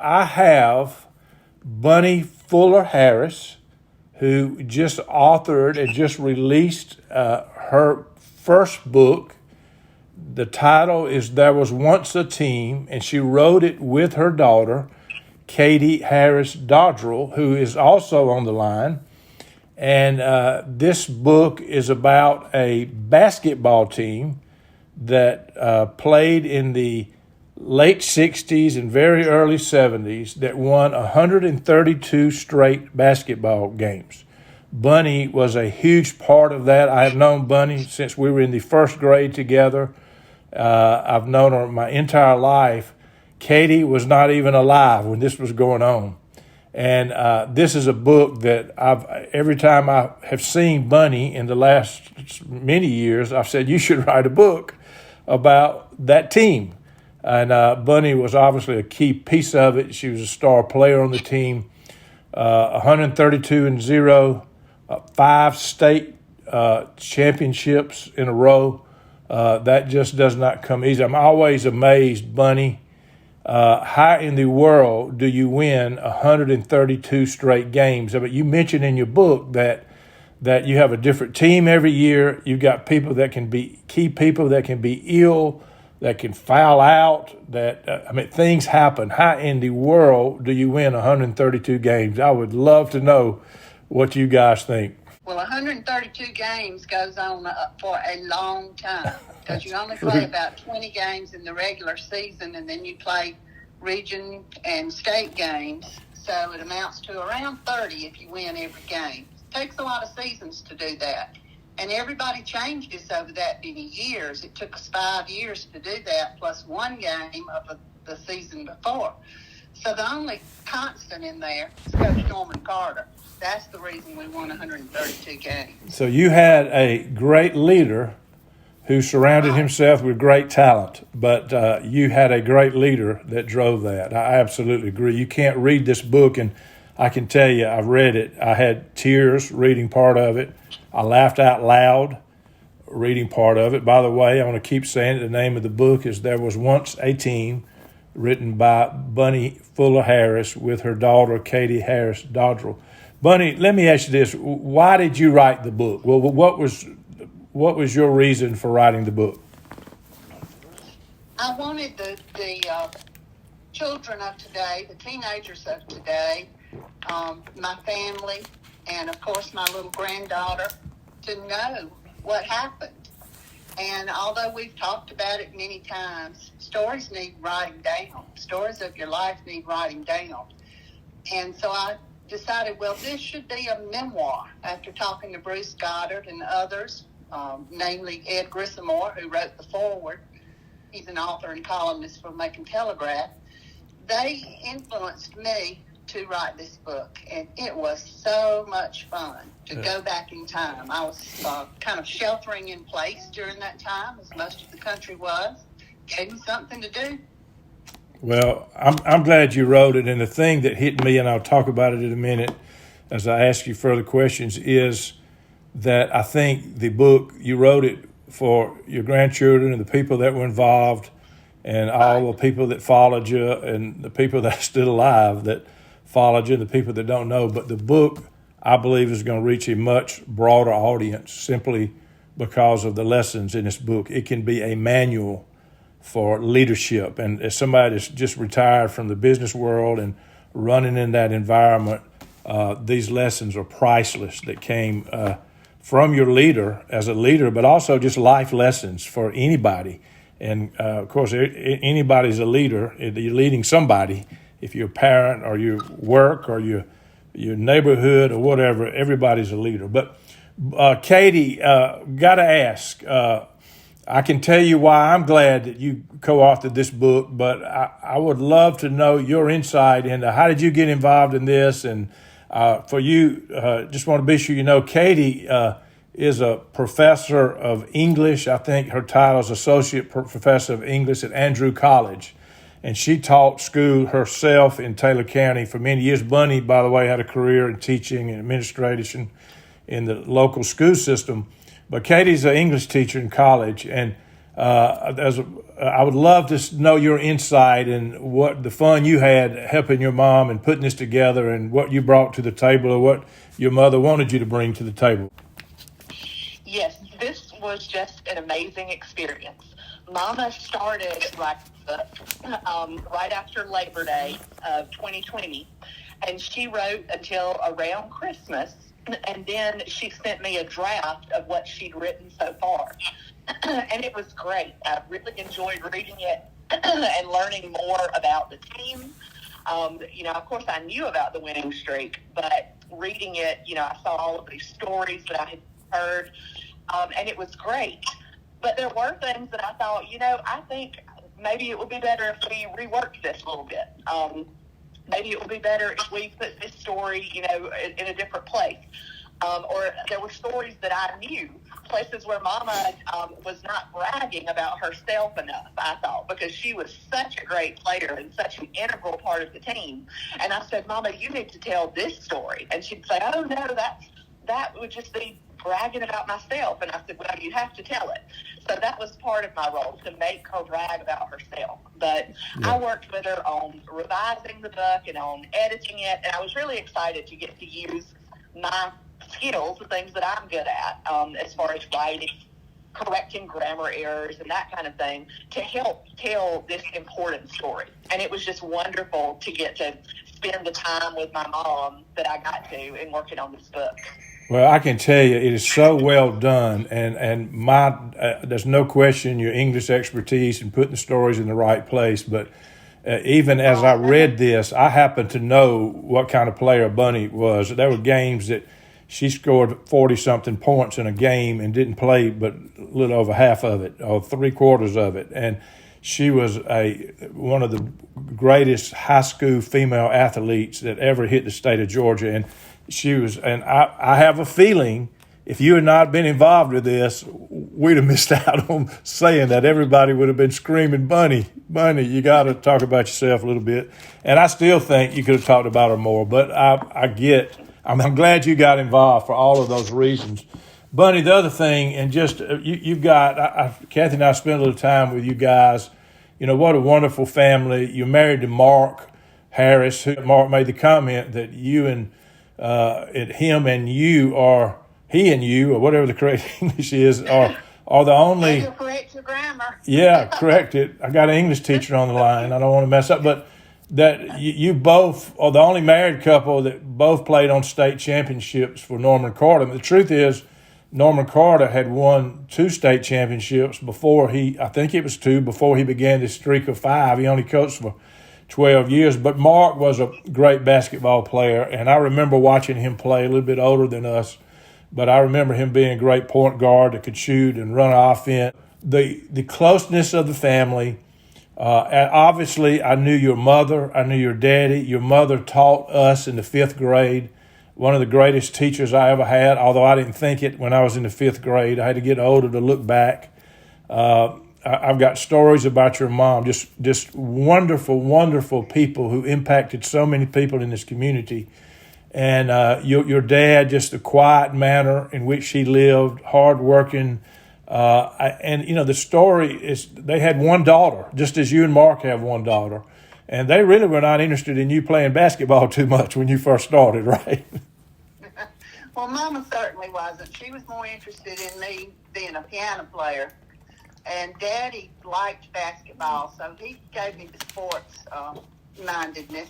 I have Bunny Fuller Harris, who just authored and just released her first book. The title is There Was Once a Team, and she wrote it with her daughter, Katie Harris Dodrill, who is also on the line. And this book is about a basketball team that played in the late 60s and very early 70s that won 132 straight basketball games. Bunny was a huge part of that. I have known Bunny since we were in the first grade together. I've known her my entire life. Katie was not even alive when this was going on. And this is a book that every time I have seen Bunny in the last many years, I've said, you should write a book about that team. And Bunny was obviously a key piece of it. She was a star player on the team, 132-0, 5 state championships in a row. That just does not come easy. I'm always amazed, Bunny, how in the world do you win 132 straight games? I mean, you mentioned in your book that you have a different team every year. You've got people that can be key people that can be ill, that can foul out, things happen. How in the world do you win 132 games? I would love to know what you guys think. Well, 132 games goes on for a long time because you only play about 20 games in the regular season, and then you play region and state games. So it amounts to around 30 if you win every game. It takes a lot of seasons to do that. And everybody changes over that many years. It took us 5 years to do that, plus one game of the season before. So the only constant in there is Coach Norman Carter. That's the reason we won 132 games. So you had a great leader who surrounded himself with great talent, but you had a great leader that drove that. I absolutely agree. You can't read this book, and I can tell you, I've read it. I had tears reading part of it. I laughed out loud reading part of it. By the way, I want to keep saying it. The name of the book is There Was Once a Team, written by Bunny Fuller Harris with her daughter, Katie Harris Dodrill. Bunny, let me ask you this. Why did you write the book? Well, what was your reason for writing the book? I wanted the children of today, the teenagers of today, my family, and of course my little granddaughter, to know what happened. And although we've talked about it many times, stories need writing down. Stories of your life need writing down. And so I decided, well, this should be a memoir after talking to Bruce Goddard and others, namely Ed Grissamore, who wrote the foreword. He's an author and columnist for Macon Telegraph. They influenced me to write this book, and it was so much fun to go back in time. I was kind of sheltering in place during that time, as most of the country was. Gave me something to do. Well, I'm glad you wrote it, and the thing that hit me, and I'll talk about it in a minute as I ask you further questions, is that I think the book, you wrote it for your grandchildren and the people that were involved and all the people that followed you and the people that are still alive that followed you and the people that don't know. But the book, I believe, is going to reach a much broader audience simply because of the lessons in this book. It can be a manual for leadership. And as somebody that's just retired from the business world and running in that environment, these lessons are priceless that came from your leader as a leader, but also just life lessons for anybody. And of course, anybody's a leader. You're leading somebody. If you're a parent or you work or your neighborhood or whatever, everybody's a leader. But Katie, got to ask, I can tell you why I'm glad that you co-authored this book, but I would love to know your insight into how did you get involved in this. And for you, just want to be sure you know, Katie is a professor of English. I think her title is Associate Professor of English at Andrew College. And she taught school herself in Taylor County for many years. Bunny, by the way, had a career in teaching and administration in the local school system. But Katie's an English teacher in college. And I would love to know your insight and what the fun you had helping your mom and putting this together, and what you brought to the table, or what your mother wanted you to bring to the table. Yes, this was just an amazing experience. Mama started right after Labor Day of 2020, and she wrote until around Christmas, and then she sent me a draft of what she'd written so far. And it was great. I really enjoyed reading it and learning more about the team. Of course, I knew about the winning streak, but reading it, I saw all of these stories that I had heard, and it was great. But there were things that I thought, I think maybe it would be better if we reworked this a little bit. Maybe it would be better if we put this story, in a different place. Or there were stories that I knew, places where Mama was not bragging about herself enough, I thought, because she was such a great player and such an integral part of the team. And I said, Mama, you need to tell this story. And she'd say, oh, no, that would just be bragging about myself. And I said, well, you have to tell it. So that was part of my role, to make her brag about herself. But yeah. I worked with her on revising the book and on editing it, and I was really excited to get to use my skills, the things that I'm good at, as far as writing, correcting grammar errors and that kind of thing, to help tell this important story. And it was just wonderful to get to spend the time with my mom that I got to in working on this book. Well, I can tell you it is so well done, and there's no question your English expertise and putting the stories in the right place. But even as I read this, I happened to know what kind of player Bunny was. There were games that she scored 40-something points in a game and didn't play but a little over half of it, or 3/4 of it. And she was one of the greatest high school female athletes that ever hit the state of Georgia. And I have a feeling if you had not been involved with this, we'd have missed out on saying that. Everybody would have been screaming, Bunny, you got to talk about yourself a little bit. And I still think you could have talked about her more, but I'm glad you got involved for all of those reasons. Bunny, the other thing, and just you've got, Kathy and I spent a little time with you guys. What a wonderful family. You're married to Mark Harris. Mark made the comment that he and you, or whatever the correct English is, are the only. You'll correct your grammar. Yeah, correct it. I got an English teacher on the line. I don't want to mess up, but that you both are the only married couple that both played on state championships for Norman Carter. But the truth is, Norman Carter had won 2 state championships before before he began this streak of 5. He only coached for 12 years, but Mark was a great basketball player, and I remember watching him play, a little bit older than us, but I remember him being a great point guard that could shoot and run offense. The closeness of the family, obviously I knew your mother, I knew your daddy. Your mother taught us in the 5th grade, one of the greatest teachers I ever had, although I didn't think it when I was in the 5th grade. I had to get older to look back. I've got stories about your mom, just wonderful, wonderful people who impacted so many people in this community. And your dad, just the quiet manner in which he lived, hardworking. The story is they had one daughter, just as you and Mark have one daughter. And they really were not interested in you playing basketball too much when you first started, right? Well, Mama certainly wasn't. She was more interested in me being a piano player. And Daddy liked basketball, so he gave me the sports mindedness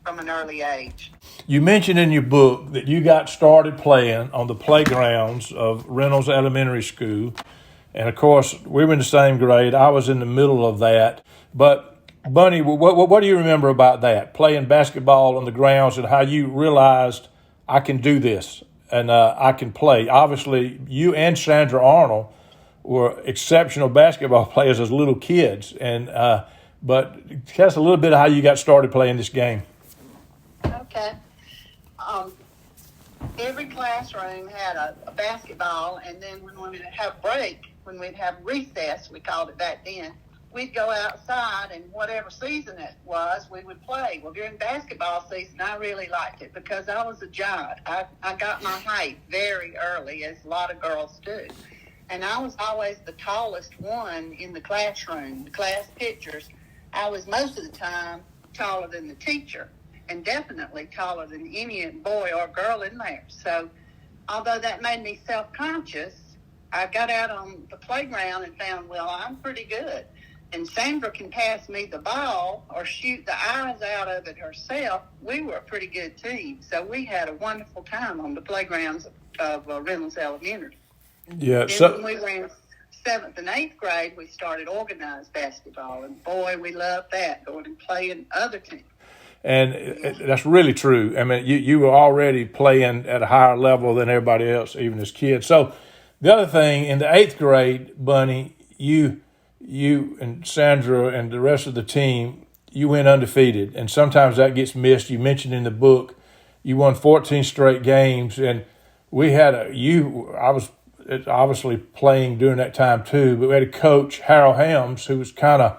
from an early age. You mentioned in your book that you got started playing on the playgrounds of Reynolds Elementary School. And, of course, we were in the same grade. I was in the middle of that. But, Bunny, what do you remember about that, playing basketball on the grounds, and how you realized I can do this and I can play? Obviously, you and Sandra Arnold were exceptional basketball players as little kids, but tell us a little bit of how you got started playing this game. Okay. Every classroom had a basketball, and then when we'd have break, when we'd have recess, we called it back then, we'd go outside, and whatever season it was, we would play. Well, during basketball season, I really liked it because I was a giant. I got my height very early, as a lot of girls do. And I was always the tallest one in the classroom. The class pictures, I was most of the time taller than the teacher, and definitely taller than any boy or girl in there. So although that made me self-conscious, I got out on the playground and found, well, I'm pretty good. And Sandra can pass me the ball or shoot the eyes out of it herself. We were a pretty good team. So we had a wonderful time on the playgrounds of Reynolds Elementary. Yeah. Then when we were in 7th and 8th grade, we started organized basketball. And boy, we loved that, going and playing other teams. And that's really true. I mean, you were already playing at a higher level than everybody else, even as kids. So the other thing, in the 8th grade, Bunny, you and Sandra and the rest of the team, you went undefeated. And sometimes that gets missed. You mentioned in the book, you won 14 straight games. And we had I was obviously playing during that time too, but we had a coach, Harold Helms, who was kind of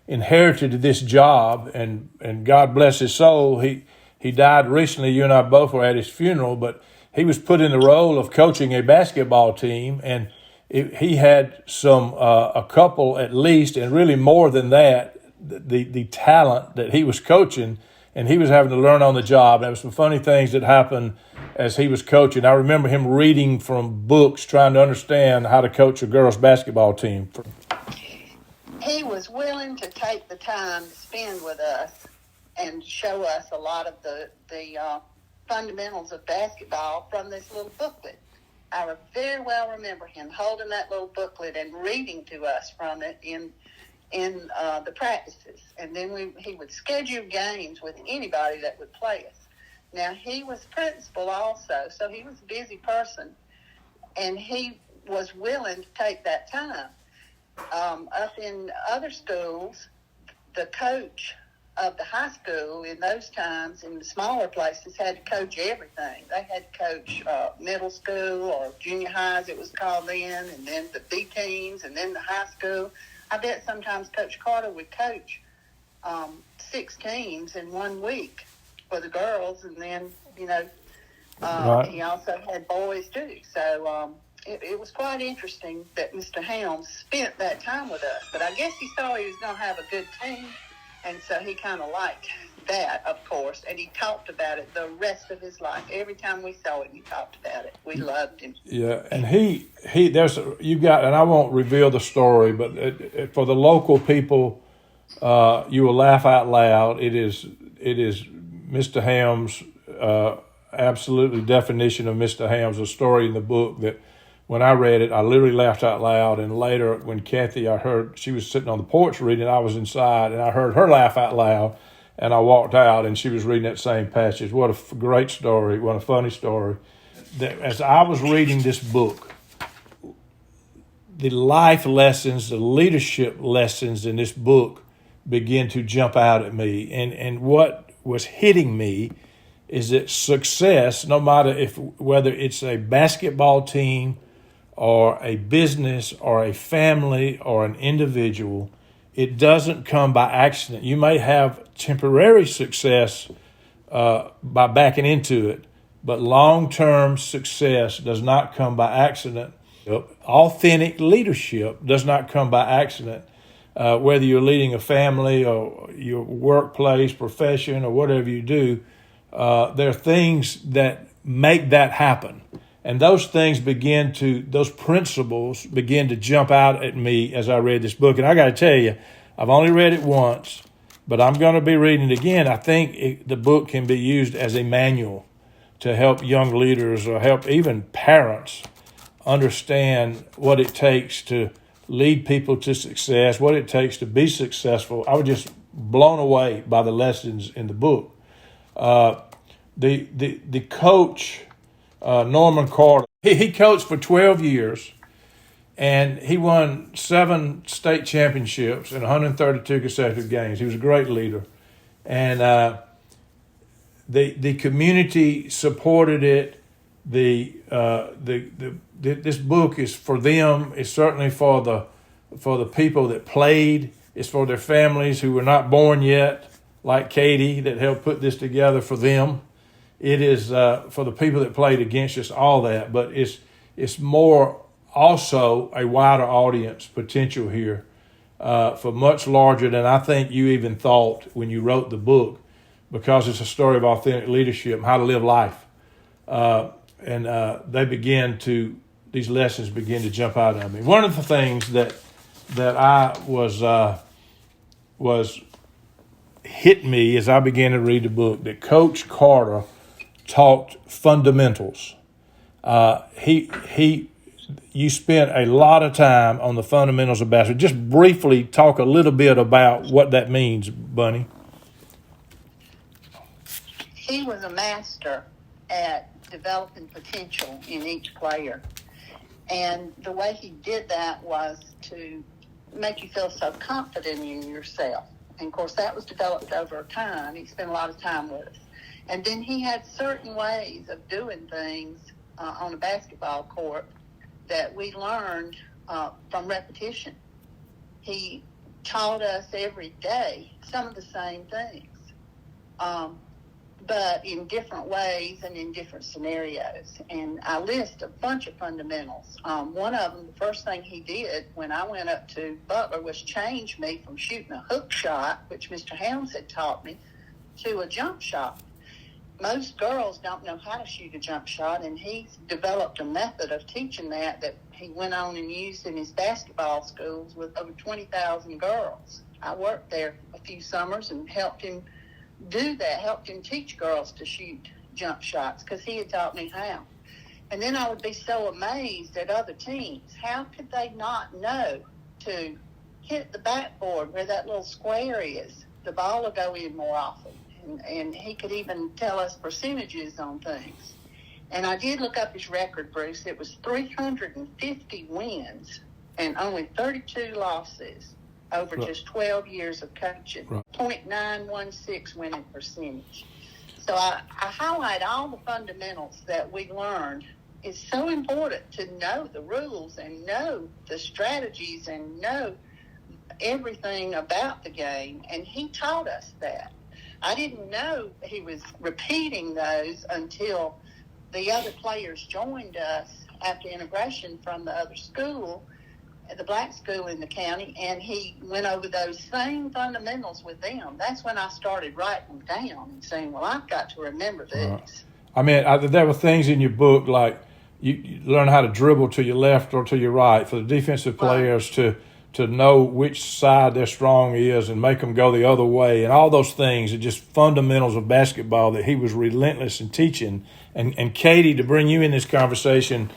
inherited this job, and God bless his soul. He died recently. You and I both were at his funeral, but he was put in the role of coaching a basketball team, and he had a couple at least, and really more than that, the talent that he was coaching, and he was having to learn on the job. There were some funny things that happened as he was coaching. I remember him reading from books, trying to understand how to coach a girls' basketball team. He was willing to take the time to spend with us and show us a lot of the fundamentals of basketball from this little booklet. I very well remember him holding that little booklet and reading to us from it in the practices. And then he would schedule games with anybody that would play us. Now, he was principal also, so he was a busy person, and he was willing to take that time. Up in other schools, the coach of the high school in those times, in the smaller places, had to coach everything. They had to coach middle school or junior high, as it was called then, and then the B teams, and then the high school. I bet sometimes Coach Carter would coach 6 teams in 1 week for the girls, and then, Right. He also had boys too. So it was quite interesting that Mr. Helms spent that time with us. But I guess he saw he was going to have a good team, and so he kind of liked that, of course, and he talked about it the rest of his life. Every time we saw him, he talked about it. We loved him. Yeah, and and I won't reveal the story, but for the local people, you will laugh out loud. It is Mr. Helms, absolutely definition of Mr. Helms, a story in the book that when I read it, I literally laughed out loud. And later, when Kathy, I heard she was sitting on the porch reading, I was inside, and I heard her laugh out loud, and I walked out, and she was reading that same passage. What a great story! What a funny story! As I was reading this book, the life lessons, the leadership lessons in this book began to jump out at me. And what was hitting me is that success, no matter whether it's a basketball team or a business or a family or an individual, it doesn't come by accident. You may have temporary success by backing into it, but long-term success does not come by accident. Authentic leadership does not come by accident. Whether you're leading a family or your workplace, profession, or whatever you do, there are things that make that happen. And those principles begin to jump out at me as I read this book. And I got to tell you, I've only read it once, but I'm going to be reading it again. I think the book can be used as a manual to help young leaders or help even parents understand what it takes to lead people to success, what it takes to be successful. I was just blown away by the lessons in the book. The coach, Norman Carter, he coached for 12 years, and he won 7 state championships in 132 consecutive games. He was a great leader, and the community supported it. This book is for them. It's certainly for the people that played. It's for their families who were not born yet, like Katie, that helped put this together for them. It is for the people that played against us, all that. But it's more also a wider audience potential here, for much larger than I think you even thought when you wrote the book, because it's a story of authentic leadership and how to live life. These lessons begin to jump out at me. One of the things that I was hit me as I began to read the book, that Coach Carter taught fundamentals. You spent a lot of time on the fundamentals of basketball. Just briefly talk a little bit about what that means, Bunny. He was a master at developing potential in each player. And the way he did that was to make you feel so confident in yourself. And, of course, that was developed over time. He spent a lot of time with us. And then he had certain ways of doing things on a basketball court that we learned from repetition. He taught us every day some of the same things, but in different ways and in different scenarios. And I list a bunch of fundamentals. One of them, the first thing he did when I went up to Butler was change me from shooting a hook shot, which Mr. Helms had taught me, to a jump shot. Most girls don't know how to shoot a jump shot, and he's developed a method of teaching that he went on and used in his basketball schools with over 20,000 girls. I worked there a few summers and helped him do that, helped him teach girls to shoot jump shots because he had taught me how. And then I would be so amazed at other teams. How could they not know to hit the backboard where that little square is? The ball will go in more often. And he could even tell us percentages on things. And I did look up his record, Bruce. It was 350 wins and only 32 losses over just 12 years of coaching. Right. .916 winning percentage. So I highlight all the fundamentals that we learned. It's so important to know the rules and know the strategies and know everything about the game. And he taught us that. I didn't know he was repeating those until the other players joined us after integration from the other school, the black school in the county, and he went over those same fundamentals with them. That's when I started writing them down and saying, well, I've got to remember this. Right. I mean, there were things in your book like you learn how to dribble to your left or to your right, for the defensive players to know which side their strong is and make them go the other way, and all those things are just fundamentals of basketball that he was relentless in teaching. And Katie, to bring you in this conversation,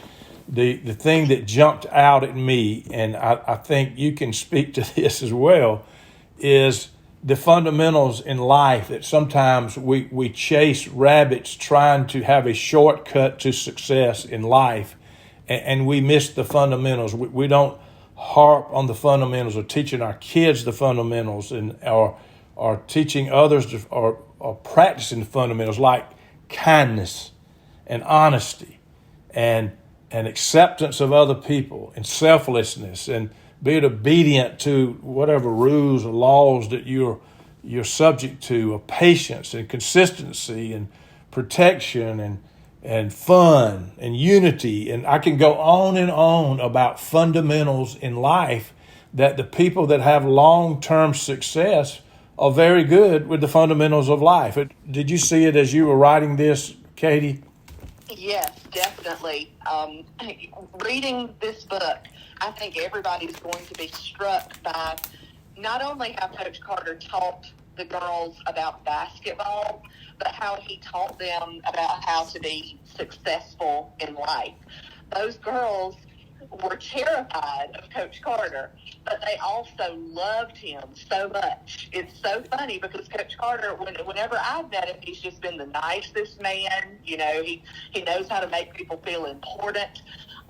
the thing that jumped out at me, and I think you can speak to this as well, is the fundamentals in life that sometimes we chase rabbits trying to have a shortcut to success in life, and we miss the fundamentals. We don't harp on the fundamentals, or teaching our kids the fundamentals, and or teaching others or practicing the fundamentals like kindness and honesty and acceptance of other people and selflessness and being obedient to whatever rules or laws that you're subject to, or patience and consistency and protection and fun and unity. And I can go on and on about fundamentals in life that the people that have long-term success are very good with the fundamentals of life. Did you see it as you were writing this, Katie? Yes, definitely. Reading this book, I think everybody's going to be struck by not only how Coach Carter taught the girls about basketball, but how he taught them about how to be successful in life. Those girls were terrified of Coach Carter, but they also loved him so much. It's so funny because Coach Carter, whenever I've met him, he's just been the nicest man. You know, he knows how to make people feel important,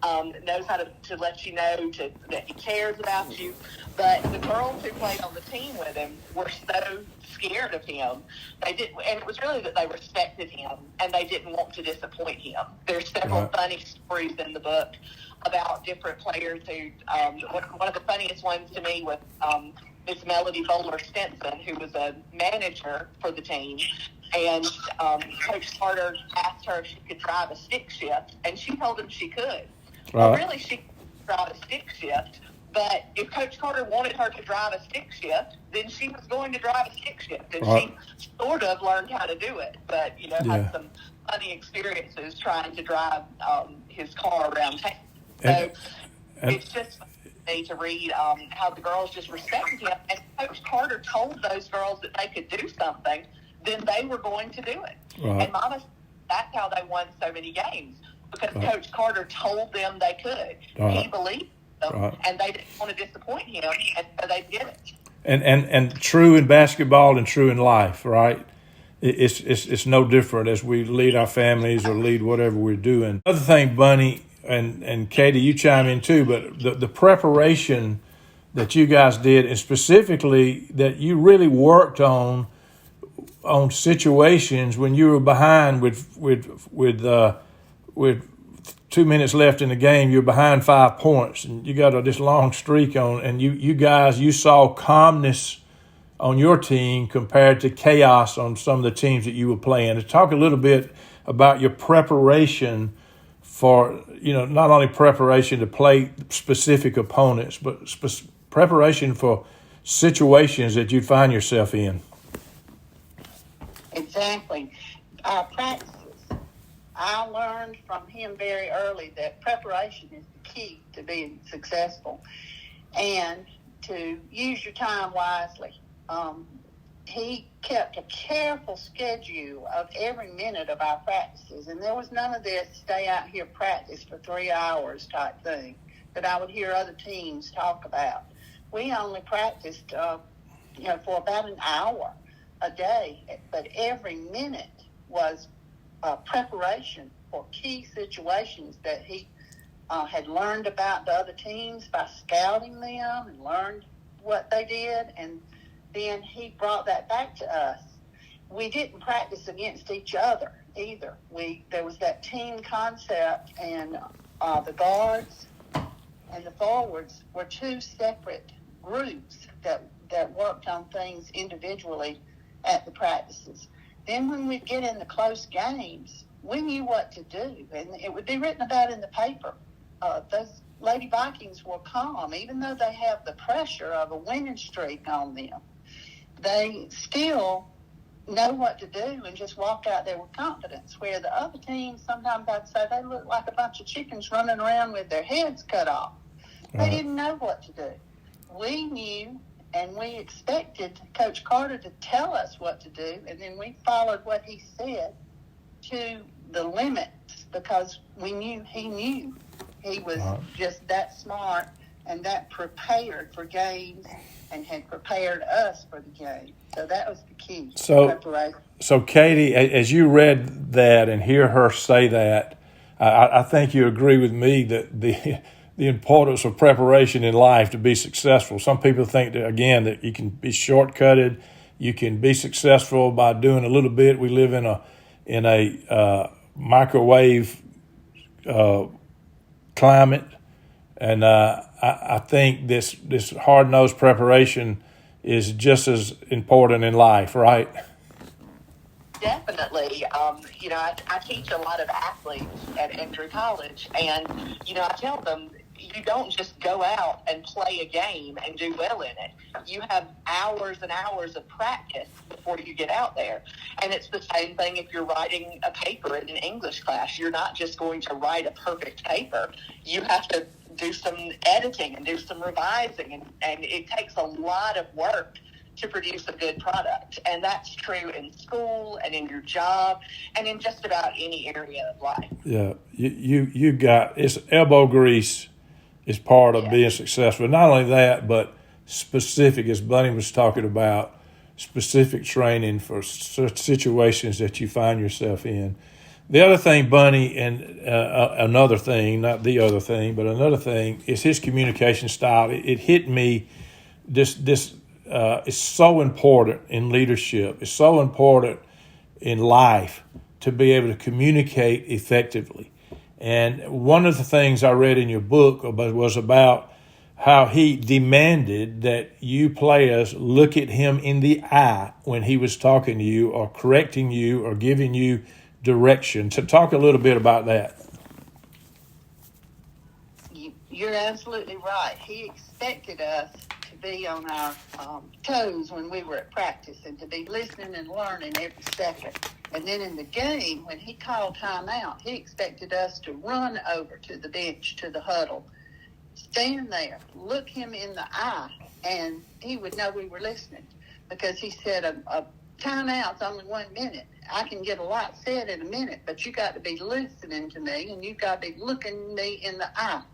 knows how to let you know that he cares about you. But the girls who played on the team with him were so scared of him. They did, and it was really that they respected him and they didn't want to disappoint him. There's several funny stories in the book about different players who, one of the funniest ones to me was Miss Melody Bowler Stinson, who was a manager for the team, and Coach Carter asked her if she could drive a stick shift, and she told him she could. Well, really, she drive a stick shift. But if Coach Carter wanted her to drive a stick shift, then she was going to drive a stick shift. And Right. she sort of learned how to do it, but, had some funny experiences trying to drive his car around town. So it's just funny to read how the girls just respected him. And Coach Carter told those girls that they could do something, then they were going to do it. Right. And Mama, that's how they won so many games, because Coach Carter told them they could. He believed them, and they didn't want to disappoint him, and so they did it. And true in basketball and true in life, right? It's no different as we lead our families or lead whatever we're doing. Other thing, Bunny and Katie, you chime in too, but the preparation that you guys did, and specifically that you really worked on situations when you were behind with 2 minutes left in the game, you're behind 5 points, and you got this long streak on, and you guys, you saw calmness on your team compared to chaos on some of the teams that you were playing. To talk a little bit about your preparation for, not only preparation to play specific opponents, but preparation for situations that you find yourself in. Exactly. Our practices. I learned from him very early that preparation is the key to being successful, and to use your time wisely. He kept a careful schedule of every minute of our practices, and there was none of this stay out here practice for 3 hours type thing that I would hear other teams talk about. We only practiced, for about an hour a day, but every minute was preparation for key situations that he had learned about the other teams by scouting them and learned what they did, and then he brought that back to us. We didn't practice against each other either. There was that team concept, and the guards and the forwards were two separate groups that worked on things individually at the practices. Then when we'd get in the close games, we knew what to do, and it would be written about in the paper. Those Lady Vikings were calm, even though they have the pressure of a winning streak on them. They still know what to do and just walk out there with confidence, where the other teams, sometimes I'd say they look like a bunch of chickens running around with their heads cut off. They didn't know what to do. We knew, and we expected Coach Carter to tell us what to do, and then we followed what he said to the limits, because we knew he knew. He was just that smart and that prepared for games, and had prepared us for the game. So that was the key. So Katie, as you read that and hear her say that, I think you agree with me that the importance of preparation in life to be successful. Some people think that, again, that you can be shortcutted, you can be successful by doing a little bit. We live in a microwave climate, and I think this hard-nosed preparation is just as important in life, right? Definitely. I teach a lot of athletes at Andrew College, and, I tell them, you don't just go out and play a game and do well in it. You have hours and hours of practice before you get out there. And it's the same thing if you're writing a paper in an English class. You're not just going to write a perfect paper. You have to do some editing and do some revising, and it takes a lot of work to produce a good product. And that's true in school and in your job and in just about any area of life. Yeah, you got, it's elbow grease is part of being successful. Not only that, but specific, as Bunny was talking about, specific training for situations that you find yourself in. The other thing, Bunny, and another thing, not the other thing, but another thing, is his communication style. It hit me, this is so important in leadership. It's so important in life to be able to communicate effectively. And one of the things I read in your book was about how he demanded that you players look at him in the eye when he was talking to you or correcting you or giving you direction. So talk a little bit about that. You You're absolutely right. He expected us to be on our toes when we were at practice and to be listening and learning every second. And then in the game, when he called timeout, he expected us to run over to the bench, to the huddle, stand there, look him in the eye, and he would know we were listening. Because he said a timeout's only 1 minute. I can get a lot said in a minute, but you got to be listening to me, and you got to be looking me in the eye.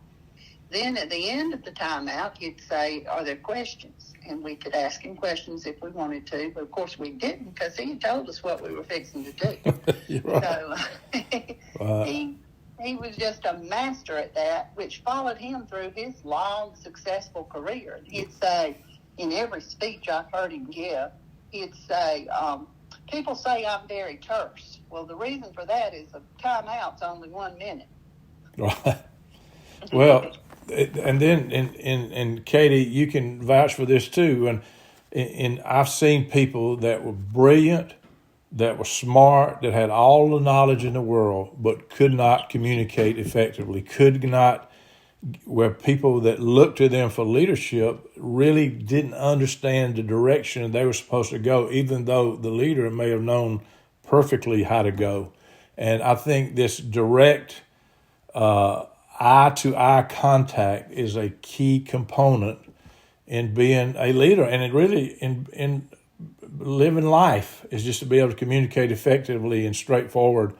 Then at the end of the timeout, he'd say, are there questions? And we could ask him questions if we wanted to, but of course we didn't because he had told us what we were fixing to do. Right. So he was just a master at that, which followed him through his long, successful career. He'd say, in every speech I've heard him give, he'd say, people say I'm very terse. Well, the reason for that is a timeout's only 1 minute. Right. Well, and then, and Katie, you can vouch for this too. And I've seen people that were brilliant, that were smart, that had all the knowledge in the world, but could not communicate effectively, where people that looked to them for leadership really didn't understand the direction they were supposed to go, even though the leader may have known perfectly how to go. And I think this direct eye-to-eye contact is a key component in being a leader, and it really in living life is just to be able to communicate effectively and straightforward.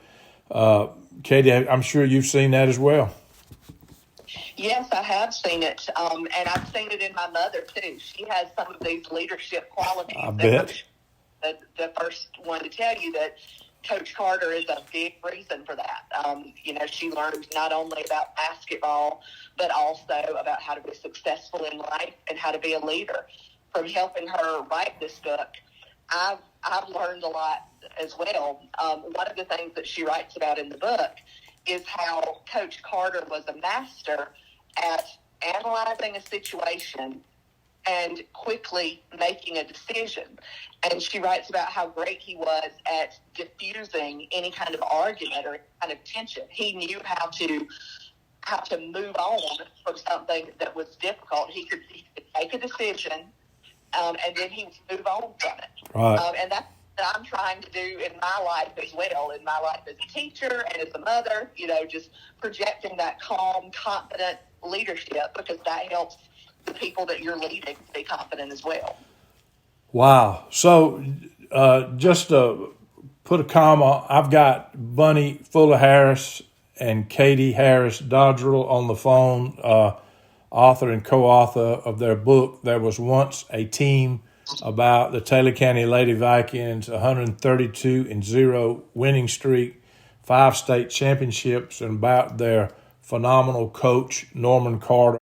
Katie, I'm sure you've seen that as well. Yes, I have seen it, and I've seen it in my mother too. She has some of these leadership qualities. I bet. The first one to tell you that Coach Carter is a big reason for that. She learned not only about basketball, but also about how to be successful in life and how to be a leader. From helping her write this book, I've learned a lot as well. One of the things that she writes about in the book is how Coach Carter was a master at analyzing a situation and quickly making a decision. And she writes about how great he was at diffusing any kind of argument or any kind of tension. He knew how to move on from something that was difficult. He could make a decision, and then he would move on from it. Right. And that's what I'm trying to do in my life as well, in my life as a teacher and as a mother, just projecting that calm, confident leadership, because that helps the people that you're leading to be confident as well. Wow. So just to put a comma, I've got Bunny Fuller Harris and Katie Harris Dodrill on the phone, author and co-author of their book, There Was Once a Team, about the Taylor County Lady Vikings, 132-0 winning streak, 5 state championships, and about their phenomenal coach, Norman Carter.